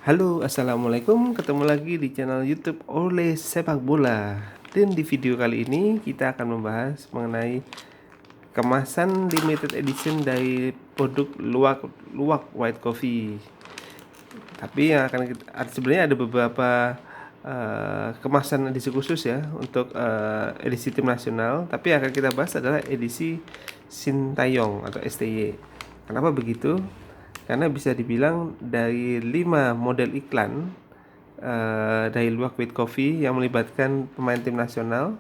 Halo, assalamualaikum. Ketemu lagi di channel YouTube Oleh Sepak Bola. Dan di video kali ini kita akan membahas mengenai kemasan limited edition dari produk Luwak Luwak White Coffee. Tapi yang akan kita, sebenarnya ada beberapa kemasan edisi khusus ya untuk edisi tim nasional. Tapi yang akan kita bahas adalah edisi Sintayong atau STY. Kenapa begitu? Karena bisa dibilang dari 5 model iklan dari Luwak With Coffee yang melibatkan pemain tim nasional,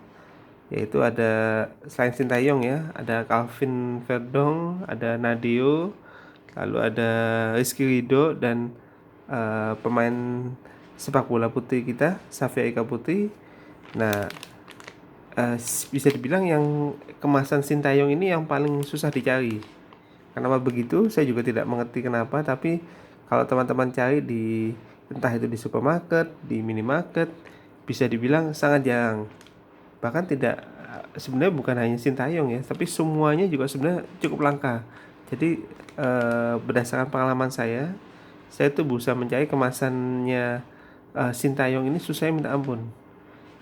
yaitu ada selain Sintayong ya, ada Calvin Verdong, ada Nadeo, lalu ada Rizky Ridho dan pemain sepak bola putri kita Safia Eka Putri. Nah, eh, bisa dibilang yang kemasan Sintayong ini yang paling susah dicari. Kenapa begitu? Saya juga tidak mengerti kenapa, tapi kalau teman-teman cari di entah itu di supermarket, di minimarket, bisa dibilang sangat jarang. Bahkan tidak, sebenarnya bukan hanya Sintayong ya, tapi semuanya juga sebenarnya cukup langka. Jadi berdasarkan pengalaman saya tuh berusaha mencari kemasannya Sintayong ini susahnya minta ampun.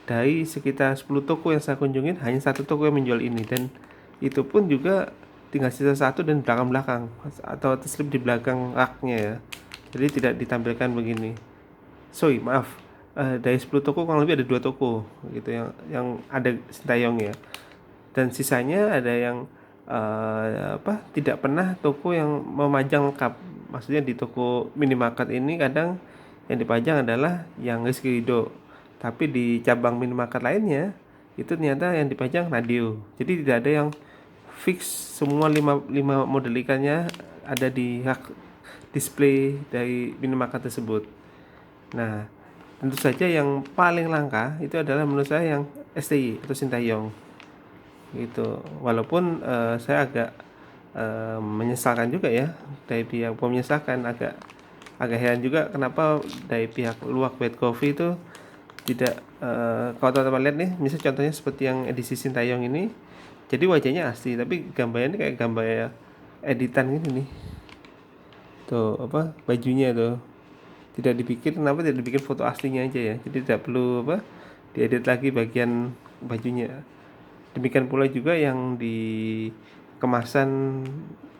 Dari sekitar 10 toko yang saya kunjungin, hanya satu toko yang menjual ini, dan itu pun juga tinggal sisa satu dan belakang-belakang atau terselip di belakang raknya ya. Jadi tidak ditampilkan begini. Sorry, maaf. Dari 10 toko kurang lebih ada 2 toko gitu yang ada Sintayong ya. Dan sisanya ada yang tidak pernah toko yang memajang lengkap. Maksudnya di toko minimarket ini kadang yang dipajang adalah yang Rizky Ridho, tapi di cabang minimarket lainnya itu ternyata yang dipajang radio. Jadi tidak ada yang fix semua lima model ikannya ada di hak display dari minimarket tersebut. Nah, tentu saja yang paling langka itu adalah menurut saya yang STY atau Sintayong gitu. Walaupun saya agak menyesalkan juga ya, dari pihak menyesalkan, agak agak heran juga kenapa dari pihak Luwak White Coffee itu tidak, kalau teman-teman lihat nih, misalnya contohnya seperti yang edisi Sintayong ini, jadi wajahnya asli tapi gambarnya ini kayak gambar editan gini nih. Tuh apa bajunya tuh tidak dipikir, kenapa tidak dibikin foto aslinya aja ya, jadi tidak perlu apa diedit lagi bagian bajunya. Demikian pula juga yang di kemasan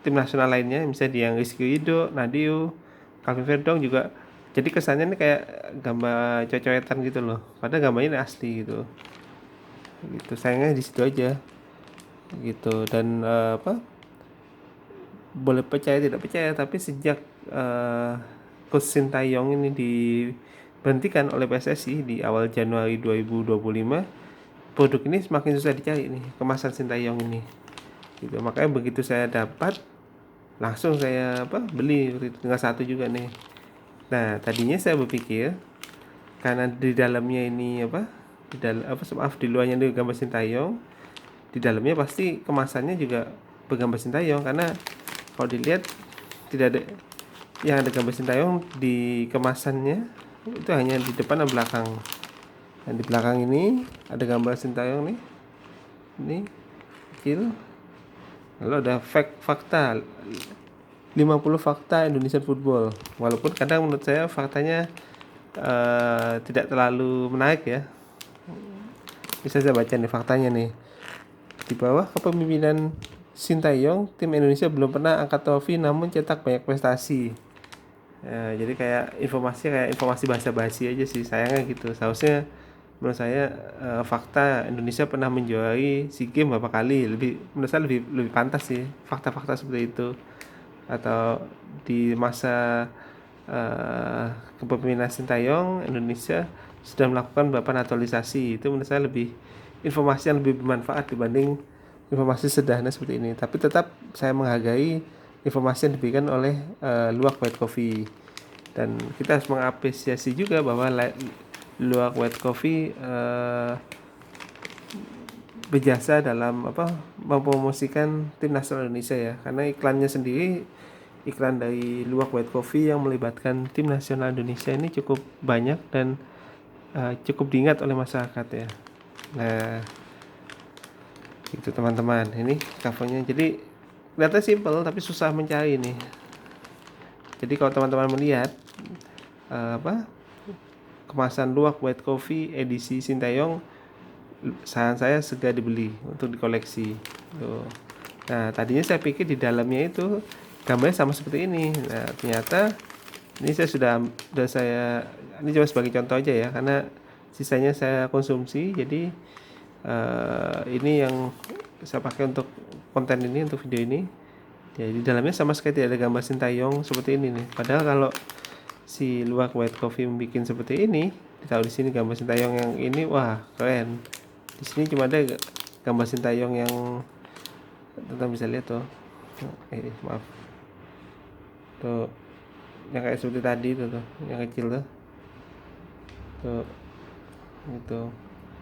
tim nasional lainnya, misalnya di yang Rizky Ridho, Nadeo, Calvin Verdong juga, jadi kesannya ini kayak gambar cocoretan gitu loh, padahal gambarnya ini asli gitu. Gitu sayangnya di situ aja gitu. Dan boleh percaya tidak percaya, tapi sejak Coach Sintayong ini diberhentikan oleh PSSI di awal Januari 2025, produk ini semakin susah dicari nih, kemasan Sintayong ini gitu. Makanya begitu saya dapat, langsung saya beli, tinggal satu juga nih. Nah, tadinya saya berpikir karena di dalamnya ini di dalam maaf, di luarnya itu gambar Sintayong, di dalamnya pasti kemasannya juga bergambar Sintayong, karena kalau dilihat tidak ada yang ada gambar Sintayong di kemasannya, itu hanya di depan dan belakang. Dan di belakang ini ada gambar Sintayong nih, ini kecil. Lalu ada fakta 50 fakta Indonesian Football. Walaupun kadang menurut saya faktanya tidak terlalu menarik ya. Bisa saya baca nih faktanya nih. Di bawah kepemimpinan Sintayong, tim Indonesia belum pernah angkat trofi namun cetak banyak prestasi. Jadi kayak informasi basa-basi aja sih, sayangnya gitu. Seharusnya menurut saya fakta Indonesia pernah menjuarai SEA Games berapa kali, lebih menurut saya lebih lebih pantas sih fakta-fakta seperti itu. Atau di masa kepemimpinan Sintayong, Indonesia sudah melakukan beberapa naturalisasi. Itu menurut saya lebih informasi yang lebih bermanfaat dibanding informasi sederhana seperti ini. Tapi tetap saya menghargai informasi yang diberikan oleh Luwak White Coffee, dan kita harus mengapresiasi juga bahwa Luwak White Coffee berjasa dalam mempromosikan tim nasional Indonesia ya, karena iklannya sendiri, iklan dari Luwak White Coffee yang melibatkan tim nasional Indonesia ini cukup banyak dan cukup diingat oleh masyarakat ya. Nah, itu teman-teman, ini covernya. Jadi kelihatan simple tapi susah mencari nih. Jadi kalau teman-teman melihat apa, kemasan luwak white coffee edisi Sintayong. Saran saya segera dibeli untuk dikoleksi. Tuh. Nah, tadinya saya pikir di dalamnya itu gambarnya sama seperti ini. Nah, ternyata ini saya ini cuma sebagai contoh aja ya, karena sisanya saya konsumsi. Jadi ini yang saya pakai untuk konten ini, untuk video ini. Ya, di dalamnya sama sekali tidak ada gambar Sintayong seperti ini nih. Padahal kalau si luwak white coffee membuat seperti ini, ditaruh di sini gambar Sintayong yang ini, wah keren. Di sini cuma ada gambar Sintayong yang teman bisa lihat tuh. Maaf. Tuh, yang kayak seperti tadi tuh, yang kecil tuh. Tuh, gitu.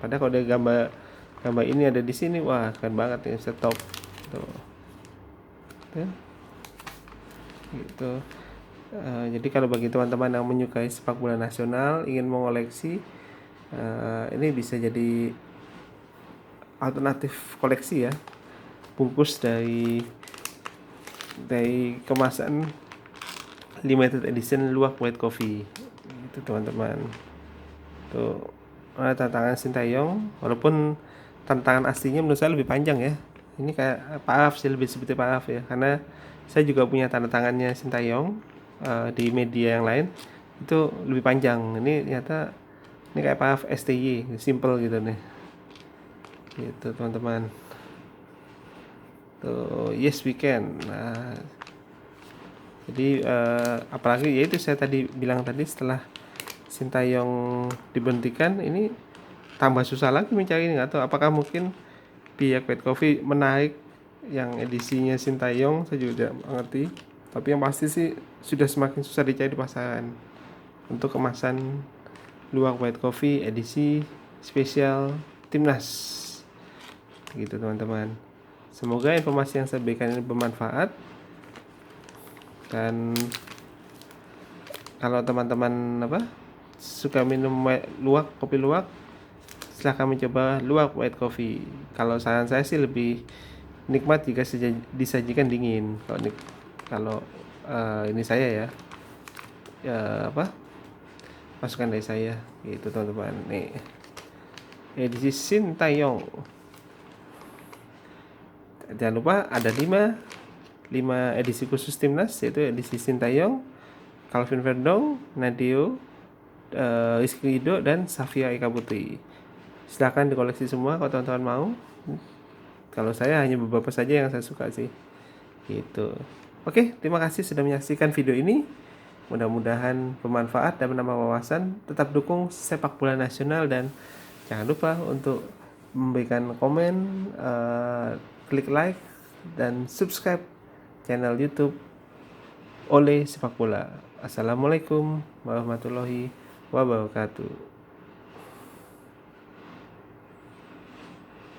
Padahal kalau ada gambar ini ada di sini, wah keren banget ya, stop. Tuh. Tuh. Gitu. Jadi kalau bagi teman-teman yang menyukai sepak bola nasional, ingin mengoleksi, ini bisa jadi alternatif koleksi ya, bungkus dari kemasan limited edition luwak white coffee itu teman-teman. Tuh, tantangan Sintayong, walaupun tantangan aslinya menurut saya lebih panjang ya. Ini kayak Pak Af sih, lebih seperti Pak Af ya, karena saya juga punya tanda tangannya Sintayong di media yang lain, itu lebih panjang. Ini ternyata ini kayak Pak Af STY, simple gitu nih. Gitu teman-teman. Tuh, yes we can. Nah, jadi apalagi ya itu saya tadi bilang tadi, setelah Sintayong diberhentikan ini tambah susah lagi mencari ini. Nggak tahu apakah mungkin pihak White Coffee menarik yang edisinya Sintayong, saya juga tidak mengerti. Tapi yang pasti sih sudah semakin susah dicari di pasaran untuk kemasan luwak white coffee edisi spesial Timnas. Gitu teman-teman. Semoga informasi yang saya berikan ini bermanfaat. Dan kalau teman-teman suka minum luwak, kopi luwak, silahkan mencoba luwak white coffee. Kalau saran saya sih lebih nikmat jika disajikan dingin. Kalau ini saya ya masukan dari saya gitu teman-teman. Nih edisi Sintayong, jangan lupa ada 5 edisi khusus Timnas, yaitu edisi Sintayong, Calvin Verdong, Nadeo, Rizky Ridho, dan Safia Eka Putri. Silahkan dikoleksi semua kalau teman-teman mau. Kalau saya hanya beberapa saja yang saya suka sih gitu. Oke, terima kasih sudah menyaksikan video ini. Mudah-mudahan bermanfaat dan menambah wawasan. Tetap dukung sepak bola nasional dan jangan lupa untuk memberikan komen, klik like, dan subscribe channel YouTube Oleh Sepak Bola. Assalamualaikum warahmatullahi wabarakatuh.